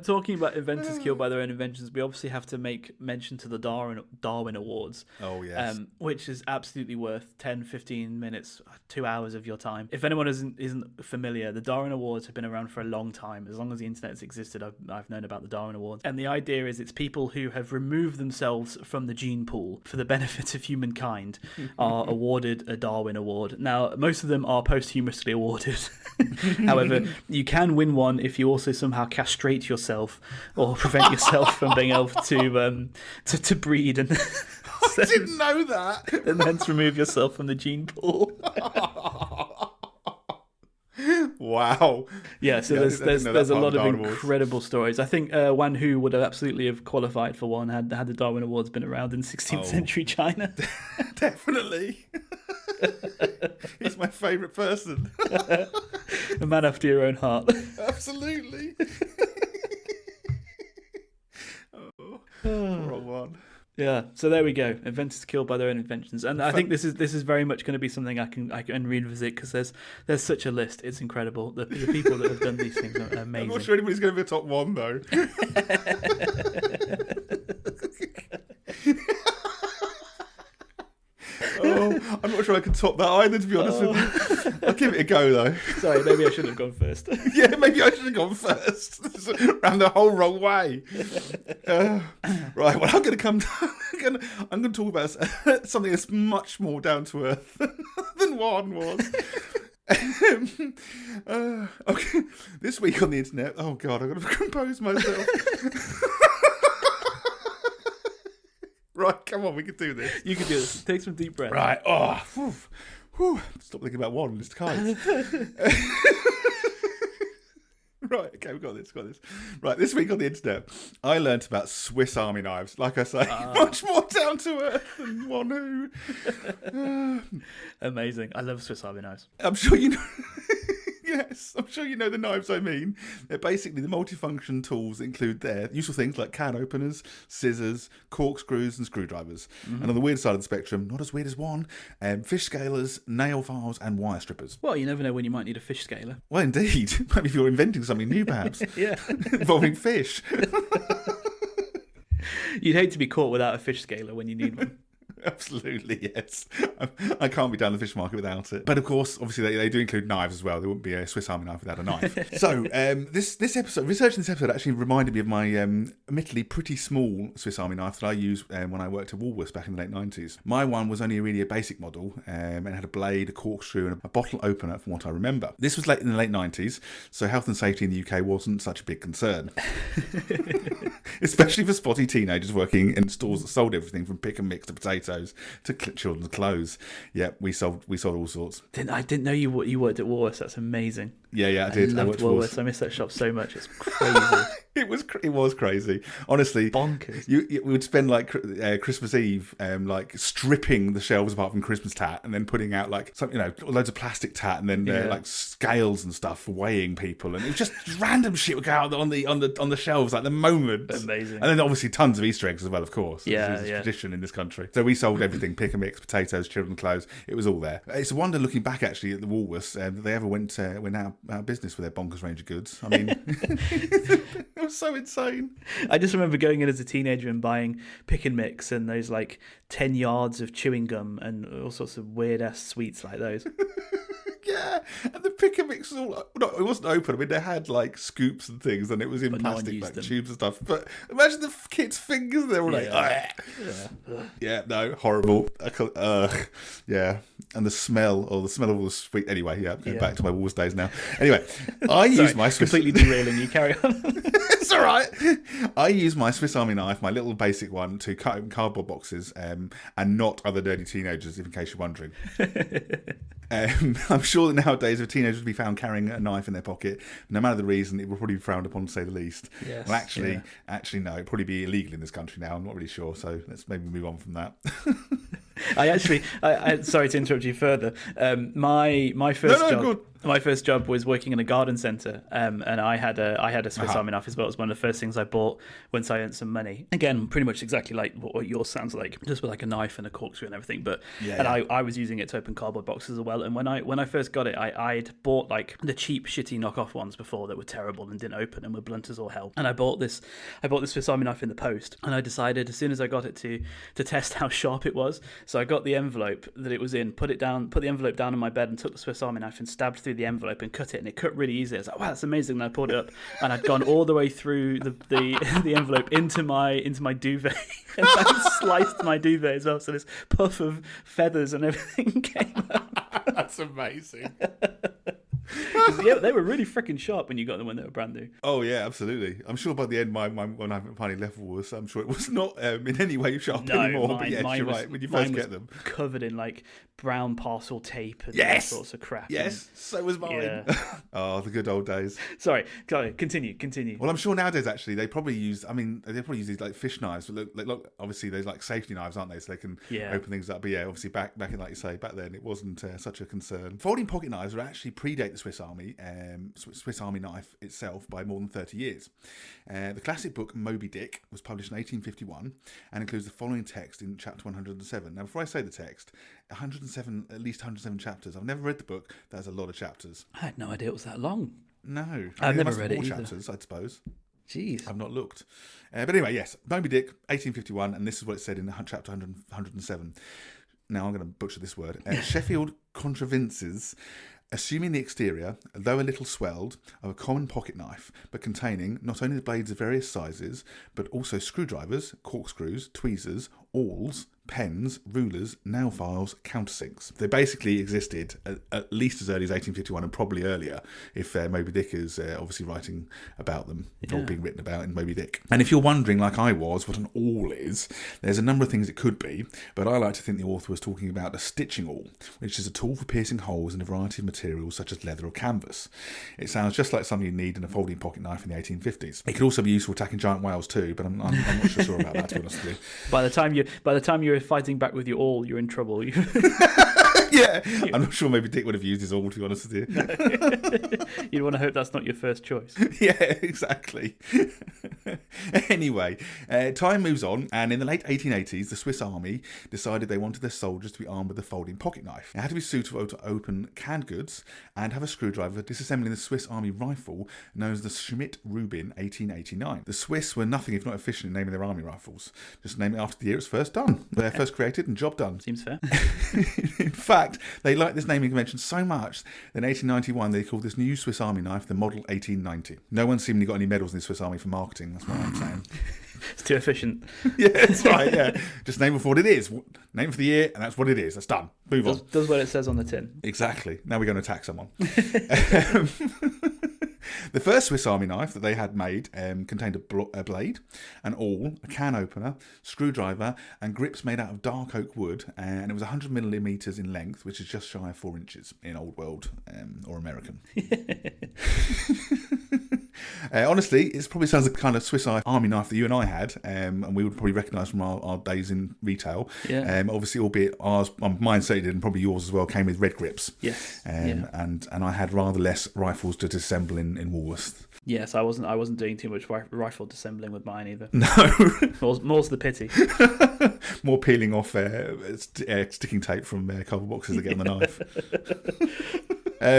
Talking about inventors killed by their own inventions, we obviously have to make mention to the Darwin Awards. Oh, yes. Which is absolutely worth 10, 15 minutes, 2 hours of your time. If anyone isn't familiar, the Darwin Awards have been around for a long time. As long as the internet's existed, I've known about the Darwin Awards. And the idea is it's people who have removed themselves from the gene pool for the benefit of humankind are awarded a Darwin Award. Now, most of them are posthumously awarded. However, you can win one if you also somehow castrate yourself or prevent yourself from being able to breed and I didn't know that. And hence remove yourself from the gene pool. Wow. Yeah, so there's a lot of incredible stories. I think Wan Hu would have absolutely have qualified for one had the Darwin Awards been around in 16th century China. Definitely. He's my favourite person. A man after your own heart. Absolutely. Wrong one. Yeah, so there we go. Inventors killed by their own inventions, and I think this is very much going to be something I can revisit because there's such a list. It's incredible. The people that have done these things are amazing. I'm not sure anybody's going to be a top one though. Oh, I'm not sure I can top that either, to be honest with you. I'll give it a go though. Sorry, maybe I should have gone first. Yeah, maybe I should have gone first. Ran the whole wrong way. Right, well, I'm going to come down. I'm going to talk about something that's much more down to earth than one was. Okay, this week on the internet. Oh God, I've got to compose myself. Right, come on, we can do this. You can do this. Take some deep breaths. Right. Oh, whew. Stop thinking about one. It's kites. Right, okay, we've got this. Right, this week on the internet, I learnt about Swiss Army knives. Like I say, much more down to earth than Wan Hu. Amazing. I love Swiss Army knives. I'm sure you know. Yes, I'm sure you know the knives I mean. They're basically the multifunction tools that include their useful things like can openers, scissors, corkscrews and screwdrivers. Mm-hmm. And on the weird side of the spectrum, not as weird as one, fish scalers, nail files and wire strippers. Well, you never know when you might need a fish scaler. Well, indeed. Maybe if you're inventing something new, perhaps. Yeah. Involving fish. You'd hate to be caught without a fish scaler when you need one. Absolutely, yes. I can't be down the fish market without it. But of course, obviously, they do include knives as well. There wouldn't be a Swiss Army knife without a knife. So, this episode, researching this episode actually reminded me of my admittedly pretty small Swiss Army knife that I used when I worked at Woolworths back in the late 90s. My one was only really a basic model and had a blade, a corkscrew, and a bottle opener from what I remember. This was late in the late 90s, so health and safety in the UK wasn't such a big concern. Especially for spotty teenagers working in stores that sold everything from pick and mix to potatoes to children's clothes. Yeah, we sold all sorts. I didn't know you worked at Woolworths. That's amazing. I did. I loved Woolworths. I miss that shop so much. It's crazy. It was crazy. Honestly, bonkers. We would spend like Christmas Eve, like stripping the shelves apart from Christmas tat, and then putting out like some, loads of plastic tat, and then like scales and stuff for weighing people, and it was just random shit would go out on the shelves like the moment. Amazing. And then obviously tons of Easter eggs as well, of course. Yeah, it's a tradition in this country. So we sold everything: pick and mix, potatoes, children's clothes. It was all there. It's a wonder looking back actually at the Woolworths that they ever went out of business with their bonkers range of goods. I mean, it was so insane. I just remember going in as a teenager and buying pick and mix and those like 10 yards of chewing gum and all sorts of weird ass sweets like those. Yeah, and the pick and mix was all it wasn't open. I mean, they had like scoops and things, and it was in plastic like tubes and stuff. But imagine the kids' fingers; they were like, no, horrible. Yeah, and the smell of all the sweet. Anyway, going back to my Woolworths days now. Anyway, I use my Swiss... completely derailing you. Carry on. It's all right. I use my Swiss Army knife, my little basic one, to cut open cardboard boxes, and not other dirty teenagers, in case you're wondering. I'm sure that nowadays if a teenager would be found carrying a knife in their pocket, no matter the reason, it would probably be frowned upon, to say the least. Yes, well, actually, no, it'd probably be illegal in this country now. I'm not really sure, so let's maybe move on from that. I sorry to interrupt you further. My first job was working in a garden centre, and I had a Swiss Army knife as well. It was one of the first things I bought once I earned some money. Again, pretty much exactly like what yours sounds like, just with like a knife and a corkscrew and everything. But I was using it to open cardboard boxes as well. And when I first got it, I'd bought like the cheap, shitty knockoff ones before that were terrible and didn't open and were blunt as all hell. And I bought this Swiss Army knife in the post, and I decided as soon as I got it to test how sharp it was. So I got the envelope that it was in, put the envelope down on my bed, and took the Swiss Army knife and stabbed through the envelope and cut it, and it cut really easy. I was like, wow, that's amazing. And I pulled it up, and I'd gone all the way through the envelope into my duvet, and I sliced my duvet as well. So this puff of feathers and everything came up. That's amazing. Yeah, they were really freaking sharp when you got them when they were brand new. Oh yeah, absolutely. I'm sure by the end, when I finally left Woolworths, I'm sure it was not in any way sharp anymore. But yes, you're right. When you first get them, covered in like brown parcel tape and all sorts of crap. Yes, so was mine. Yeah. Oh, the good old days. Sorry, continue. Well, I'm sure nowadays actually they probably use. I mean, they probably use these like fish knives. But look, obviously there's like safety knives, aren't they? So they can open things up. But yeah, obviously back in, like you say, back then it wasn't such a concern. Folding pocket knives were actually predate the Swiss Army knife itself by more than 30 years. The classic book Moby Dick was published in 1851 and includes the following text in chapter 107. Now, before I say the text, at least 107 chapters. I've never read the book. There's a lot of chapters. I had no idea it was that long. No. I've never read it either. Chapters, I suppose. Jeez. I've not looked. But anyway, yes, Moby Dick, 1851, and this is what it said in chapter 107. Now I'm going to butcher this word. Sheffield contrivances, assuming the exterior, though a little swelled, of a common pocket knife, but containing not only the blades of various sizes, but also screwdrivers, corkscrews, tweezers, awls, pens, rulers, nail files, countersinks. They basically existed at least as early as 1851 and probably earlier if Moby Dick is obviously writing about them or being written about in Moby Dick. And if you're wondering, like I was, what an awl is, there's a number of things it could be, but I like to think the author was talking about a stitching awl, which is a tool for piercing holes in a variety of materials such as leather or canvas. It sounds just like something you need in a folding pocket knife in the 1850s. It could also be used for attacking giant whales too, but I'm not sure about that, to be honest with you. By the time you're fighting back with your awl, you're in trouble. Yeah, I'm not sure maybe Dick would have used his awl, to be honest with you. You'd want to hope that's not your first choice. Yeah, exactly. Anyway, time moves on, and in the late 1880s, the Swiss Army decided they wanted their soldiers to be armed with a folding pocket knife. It had to be suitable to open canned goods and have a screwdriver disassembling the Swiss Army rifle known as the Schmidt-Rubin 1889. The Swiss were nothing if not efficient in naming their army rifles. Just name it after the year it was first done. They're first created and job done. Seems fair. In fact, they liked this naming convention so much that in 1891 they called this new Swiss Army knife the Model 1890. No one seemingly got any medals in the Swiss Army for marketing, that's what I'm saying. It's too efficient. Yeah, that's right, yeah. Just name it for what it is. Name it for the year, and that's what it is. That's done. Move on. Does what it says on the tin. Exactly. Now we're going to attack someone. The first Swiss Army knife that they had made contained a blade, an awl, a can opener, screwdriver, and grips made out of dark oak wood, and it was 100 millimetres in length, which is just shy of 4 inches in Old World or American. Honestly, it probably sounds like the kind of Swiss Army knife that you and I had, and we would probably recognise from our days in retail. Yeah. Obviously, albeit mine certainly did, and probably yours as well, came with red grips. Yes. And I had rather less rifles to disassemble in Woolworths. Yes, I wasn't doing too much rifle disassembling with mine either. No. More's the pity. More peeling off sticking tape from cardboard boxes that get on the knife.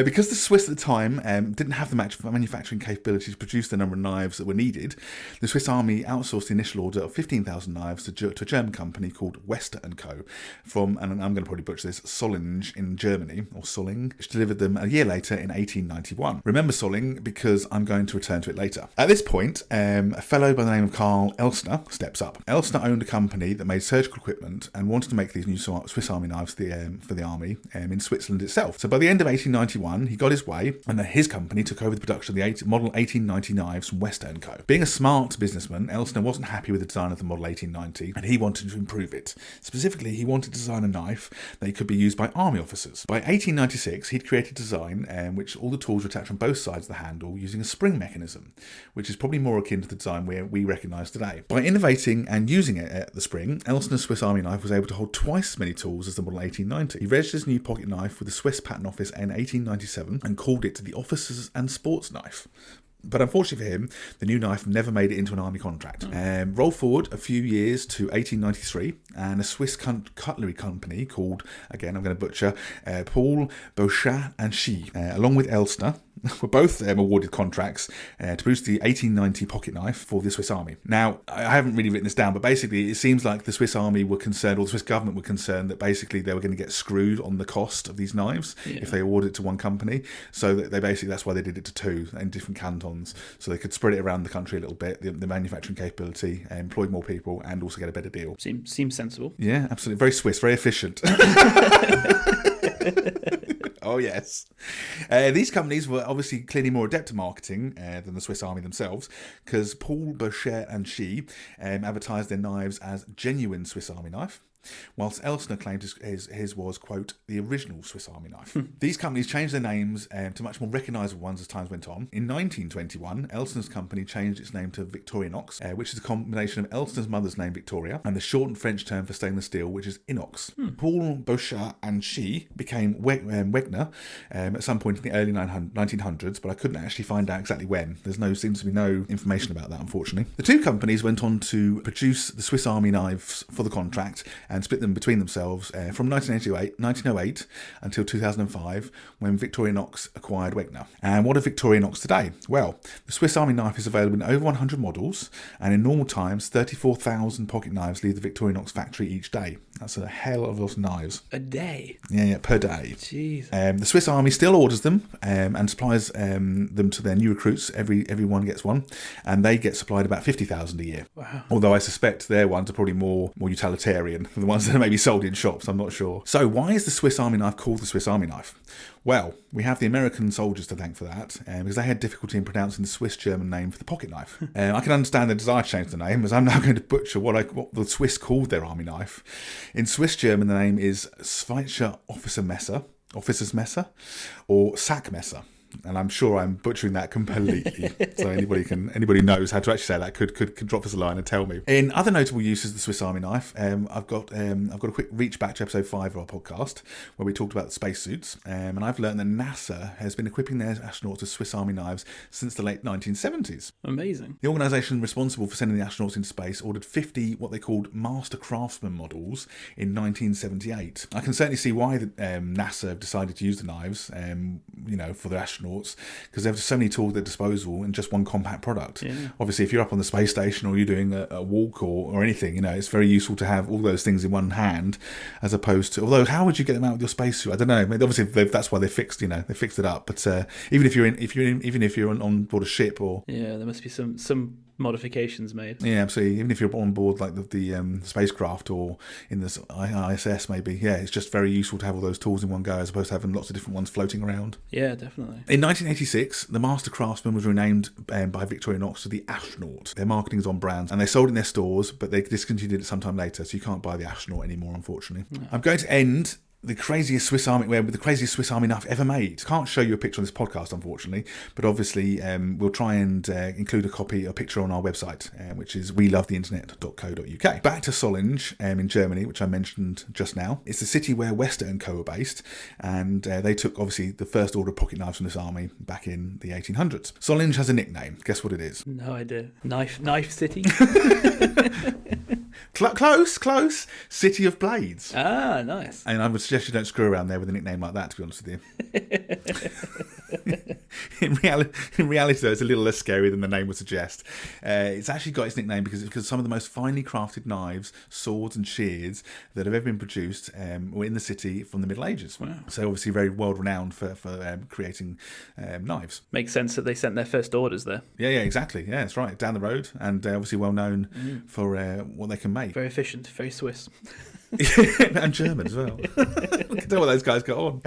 Because the Swiss at the time didn't have the manufacturing capability to produce the number of knives that were needed, the Swiss Army outsourced the initial order of 15,000 knives to a German company called Wester & Co. from, and I'm going to probably butcher this, Solling in Germany, or Solling, which delivered them a year later in 1891. Remember Solling because I'm going to return to it later. At this point, a fellow by the name of Karl Elstner steps up. Elstner owned a company that made surgical equipment and wanted to make these new Swiss Army knives for the army in Switzerland itself. So by the end of 1891, he got his way, and his company took over the production of the Model 1890 knives from Wester & Co. Being a smart businessman, Elstner wasn't happy with the design of the Model 1890, and he wanted to improve it. Specifically, he wanted to design a knife that could be used by army officers. By 1896, he'd created a design which all the tools were attached on both sides of the handle using a spring mechanism, which is probably more akin to the design we recognise today. By innovating and using it at the spring, Elstner's Swiss Army knife was able to hold twice as many tools as the Model 1890. He registered his new pocket knife with the Swiss Patent Office in 1897 and called it the Officers and Sports Knife. But unfortunately for him, the new knife never made it into an army contract. Roll forward a few years to 1893, and a Swiss cutlery company called, again I'm going to butcher, Paul Bochat and Schi, along with Elstner, were both awarded contracts to produce the 1890 pocket knife for the Swiss Army. Now, I haven't really written this down, but basically it seems like the Swiss Army were concerned, or the Swiss government were concerned, that basically they were going to get screwed on the cost of these knives if they awarded it to one company. So that's why they did it to two in different cantons, so they could spread it around the country a little bit, the manufacturing capability, employ more people, and also get a better deal. Seems sensible. Yeah, absolutely. Very Swiss, very efficient. Oh, yes. These companies were obviously clearly more adept at marketing than the Swiss Army themselves, because Paul Bochet and Schi advertised their knives as genuine Swiss Army knife, whilst Elstner claimed his was, quote, the original Swiss Army knife. These companies changed their names to much more recognisable ones as time went on. In 1921, Elstner's company changed its name to Victorinox, which is a combination of Elstner's mother's name, Victoria, and the shortened French term for stainless steel, which is inox. Paul Bochat and Schi became Wegner at some point in the early 1900s, but I couldn't actually find out exactly when. Seems to be no information about that, unfortunately. The two companies went on to produce the Swiss Army knives for the contract and split them between themselves from 1908 until 2005, when Victorinox acquired Wegner. And what are Victorinox today? Well, the Swiss Army knife is available in over 100 models, and in normal times, 34,000 pocket knives leave the Victorinox factory each day. That's a hell of a lot of knives. A day? Yeah, per day. Jeez. The Swiss Army still orders them and supplies them to their new recruits. Everyone gets one, and they get supplied about 50,000 a year. Wow. Although I suspect their ones are probably more utilitarian than the ones that are maybe sold in shops. I'm not sure. So why is the Swiss Army knife called the Swiss Army knife? Well, we have the American soldiers to thank for that, because they had difficulty in pronouncing the Swiss-German name for the pocket knife. I can understand the desire to change the name, as I'm now going to butcher what the Swiss called their army knife. In Swiss-German, the name is Schweizer Officer's Messer, or Sackmesser. And I'm sure I'm butchering that completely. So anybody who knows how to actually say that could drop us a line and tell me. In other notable uses of the Swiss Army knife, I've got a quick reach back to episode 5 of our podcast where we talked about the spacesuits, and I've learned that NASA has been equipping their astronauts with Swiss Army knives since the late 1970s. Amazing. The organisation responsible for sending the astronauts into space ordered 50 what they called master craftsman models in 1978. I can certainly see why NASA have decided to use the knives, for their astronauts, because they have so many tools at their disposal in just one compact product. Yeah. Obviously, if you're up on the space station or you're doing a walk or anything, it's very useful to have all those things in one hand, as opposed to, although how would you get them out with your spacesuit? I don't know. I mean, obviously that's why they fixed it up. But even if you're on board a ship or there must be some modifications made. Yeah, absolutely. Even if you're on board like the spacecraft or in the ISS, maybe. Yeah, it's just very useful to have all those tools in one go as opposed to having lots of different ones floating around. Yeah, definitely. In 1986, the Master Craftsman was renamed by Victorinox to the Astronaut. Their marketing's on brand, and they sold in their stores, but they discontinued it sometime later, so you can't buy the Astronaut anymore, unfortunately. No. I'm going to end the craziest Swiss Army knife ever made. Can't show you a picture on this podcast, unfortunately, but obviously we'll try and include a picture on our website, which is welovetheinternet.co.uk. Back to Solingen in Germany, which I mentioned just now. It's the city where Wester & Co. are based, and they took obviously the first order of pocket knives from this army back in the 1800s. Solingen has a nickname. Guess what it is? No idea. Knife City. Close. City of Blades. Ah, nice. And I would suggest you don't screw around there with a nickname like that, to be honest with you. In reality, though, it's a little less scary than the name would suggest. It's actually got its nickname because some of the most finely crafted knives, swords and shears that have ever been produced were in the city from the Middle Ages. Wow. So obviously very world-renowned for creating knives. Makes sense that they sent their first orders there. Yeah, exactly. Yeah, that's right. Down the road, and obviously well-known for what they can make. Very efficient, very Swiss. And German as well. You can tell what those guys got on.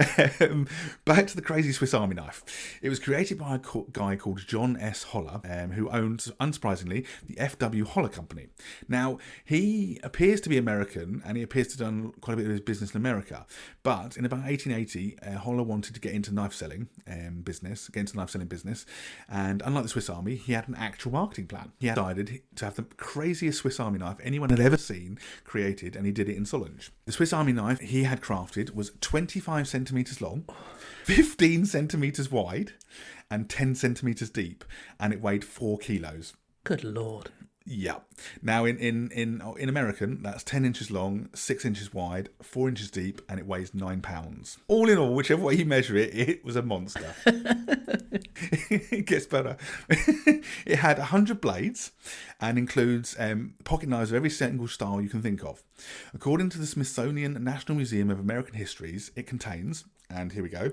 Back to the crazy Swiss Army knife. It was created by a guy called John S. Holler, who owns, unsurprisingly, the F.W. Holler Company. Now, he appears to be American, and he appears to have done quite a bit of his business in America. But in about 1880, Holler wanted to get into knife selling business, and unlike the Swiss Army, he had an actual marketing plan. He had decided to have the craziest Swiss Army knife anyone had ever seen created, and he did it in Solingen. The Swiss Army knife he had crafted was 25 centimetres long, 15 centimetres wide, and 10 centimetres deep, and it weighed 4 kilos. Good Lord. Yeah. Now, in American, that's 10 inches long, 6 inches wide, 4 inches deep, and it weighs 9 pounds. All in all, whichever way you measure it, it was a monster. It gets better. It had 100 blades and includes pocket knives of every single style you can think of. According to the Smithsonian National Museum of American Histories, it contains, and here we go,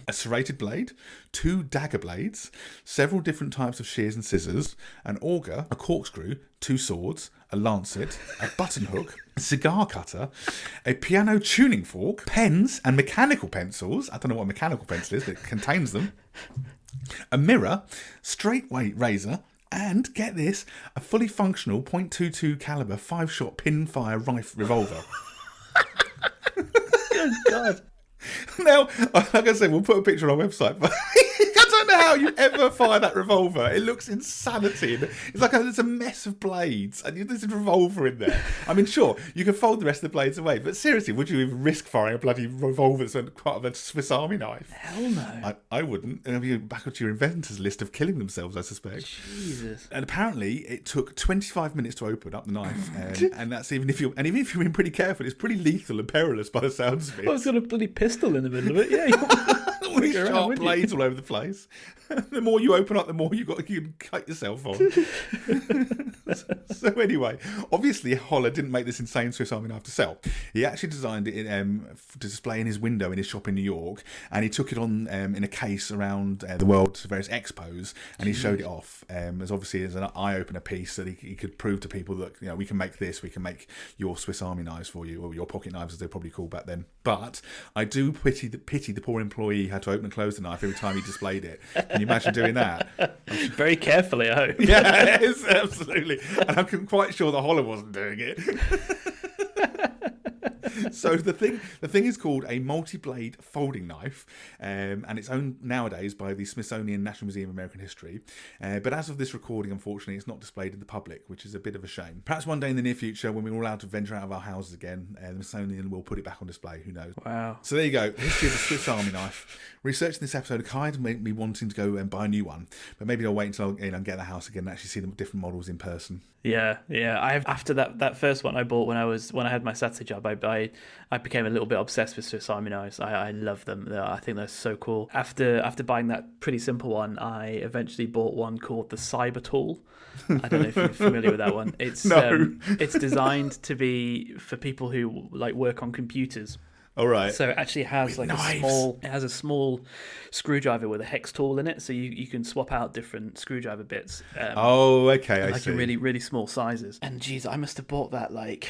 a serrated blade, 2 dagger blades, several different types of shears and scissors, an auger, a corkscrew, 2 swords, a lancet, a button hook, a cigar cutter, a piano tuning fork, pens and mechanical pencils. I don't know what a mechanical pencil is, but it contains them. A mirror, straight weight razor, and, get this, a fully functional .22 caliber 5-shot pin-fire revolver. Good God. Now, like I said, we'll put a picture on our website, but I don't know how you ever fire that revolver. It looks insanity. It's like there's a mess of blades, and there's a revolver in there. I mean, sure, you can fold the rest of the blades away, but seriously, would you even risk firing a bloody revolver that's part of a Swiss Army knife? Hell no. I wouldn't. And be back onto your inventors list of killing themselves, I suspect. Jesus. And apparently, it took 25 minutes to open up the knife, and that's even if you're being pretty careful, it's pretty lethal and perilous by the sounds of it. Well, it's got a bloody pistol in the middle of it. Yeah. All these sharp blades all over the place. The more you open up, the more you can cut yourself on. So anyway, obviously Holler didn't make this insane Swiss Army knife to sell. He actually designed it to display in his window in his shop in New York, and he took it on in a case around the world to various expos, and he showed it off as an eye-opener piece so that he could prove to people that we can make this, we can make your Swiss Army knives for you, or your pocket knives as they're probably called back then. But I do pity the poor employee who had to open and close the knife every time he displayed it. Can you imagine doing that? Very carefully, I hope. Yes, absolutely. And I'm quite sure the Holler wasn't doing it. So the thing is called a multi-blade folding knife, and it's owned nowadays by the Smithsonian National Museum of American History. But as of this recording, unfortunately, it's not displayed to the public, which is a bit of a shame. Perhaps one day in the near future, when we're all allowed to venture out of our houses again, the Smithsonian will put it back on display. Who knows? Wow. So there you go. History of the Swiss Army knife. Researching this episode kind of made me wanting to go and buy a new one, but maybe I'll wait until I get the house again and actually see the different models in person. Yeah. After that first one I bought when I had my Saturday job, I became a little bit obsessed with Swiss Army knives. I love them. I think they're so cool. After buying that pretty simple one, I eventually bought one called the Cyber Tool. I don't know if you're familiar with that one. It's No. It's designed to be for people who like work on computers. All right. So it actually has With like knives. it has a small screwdriver with a hex tool in it, so you can swap out different screwdriver bits. Oh, okay, I like see. in really, really small sizes. And geez, I must have bought that like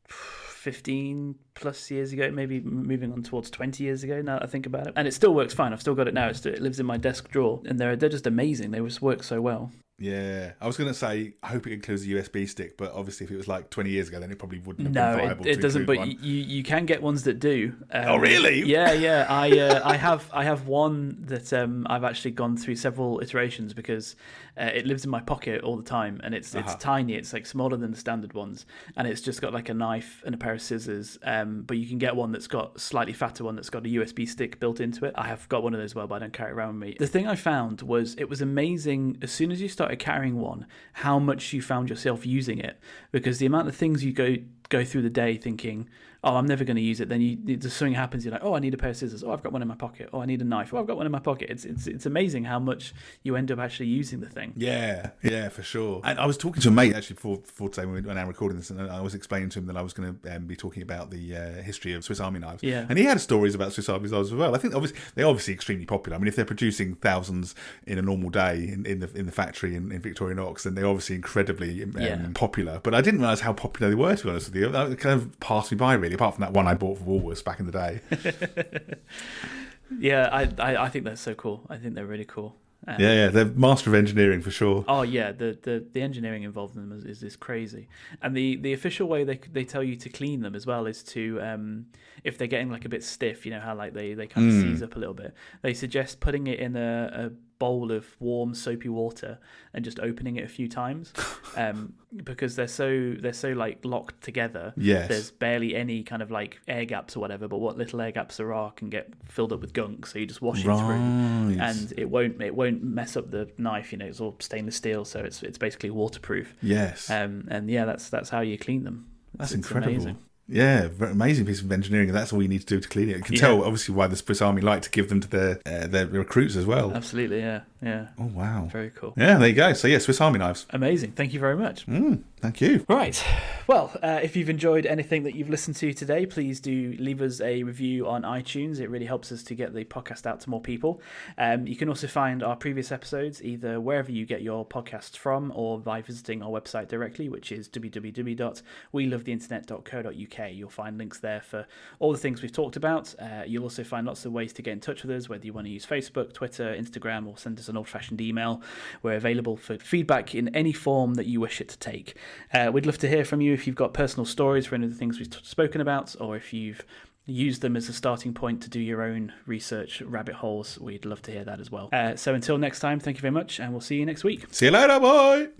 15 plus years ago, maybe moving on towards 20 years ago now that I think about it. And it still works fine. I've still got it now. It lives in my desk drawer, and they're just amazing. They just work so well. Yeah, I was going to say, I hope it includes a USB stick, but obviously if it was like 20 years ago, then it probably wouldn't have been viable. It doesn't. But one. you can get ones that do. Oh, really? Yeah. I have one that I've actually gone through several iterations because it lives in my pocket all the time, and it's tiny. It's like smaller than the standard ones, and it's just got like a knife and a pair of scissors. But you can get one that's got a slightly fatter one that's got a USB stick built into it. I have got one of those as well, but I don't carry it around with me. The thing I found was it was amazing as soon as you started carrying one, how much you found yourself using it, because the amount of things you go through the day thinking, oh, I'm never going to use it. Then something happens. You're like, oh, I need a pair of scissors. Oh, I've got one in my pocket. Oh, I need a knife. Oh, I've got one in my pocket. It's amazing how much you end up actually using the thing. Yeah, for sure. And I was talking to a mate actually before today when I'm recording this, and I was explaining to him that I was going to be talking about the history of Swiss Army knives. Yeah. And he had stories about Swiss Army knives as well. I think they're obviously extremely popular. I mean, if they're producing thousands in a normal day in the factory in Victoria Knox, then they're obviously incredibly popular. But I didn't realise how popular they were, to be honest with you. That kind of passed me by, really, apart from that one I bought for Woolworths back in the day. Yeah, I think they're so cool. I think they're really cool. They're master of engineering for sure. Oh yeah, the engineering involved in them is crazy. And the official way they tell you to clean them as well is to if they're getting like a bit stiff, you know how like they kind of seize up a little bit. They suggest putting it in a bowl of warm soapy water and just opening it a few times, because they're so like locked together. Yes. There's barely any kind of like air gaps or whatever, but what little air gaps there are can get filled up with gunk. So you just wash it through, and it won't mess up the knife. You know, it's all stainless steel, so it's basically waterproof. Yes. And yeah, that's how you clean them. That's incredible. Amazing. Yeah, very amazing piece of engineering, and that's all you need to do to clean it. You can tell, obviously, why the Swiss Army like to give them to their recruits as well. Absolutely, yeah. Oh, wow. Very cool. Yeah, there you go. So, yeah, Swiss Army knives. Amazing. Thank you very much. Thank you. Right. Well, if you've enjoyed anything that you've listened to today, please do leave us a review on iTunes. It really helps us to get the podcast out to more people. You can also find our previous episodes either wherever you get your podcasts from or by visiting our website directly, which is www.welovetheinternet.co.uk. You'll find links there for all the things we've talked about. You'll also find lots of ways to get in touch with us, whether you want to use Facebook, Twitter, Instagram, or send us an old-fashioned email. We're available for feedback in any form that you wish it to take. We'd love to hear from you if you've got personal stories for any of the things we've spoken about, or if you've used them as a starting point to do your own research rabbit holes. We'd love to hear that as well. So until next time, thank you very much, and we'll see you next week. See you later, bye!